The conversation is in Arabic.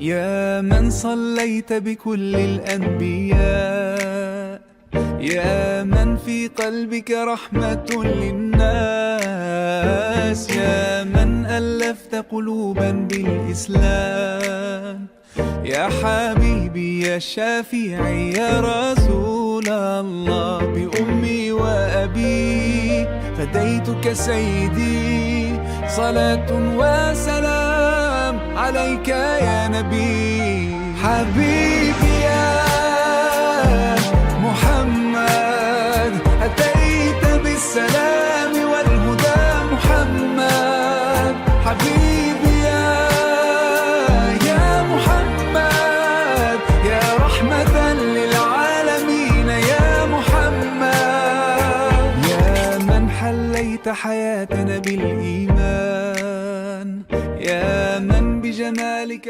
يا من صليت بكل الأنبياء، يا من في قلبك رحمة للناس، يا من ألفت قلوبا بالإسلام، يا حبيبي يا شافعي يا رسول الله، بأمي وأبي فديتك سيدي، صلاة وسلام عليك يا نبي. حبيبي يا محمد أتيت بالسلام والهدى محمد، حبيبي يا محمد يا رحمة للعالمين يا محمد، يا من حليت حياتنا بالإيمان، يا من بجمالك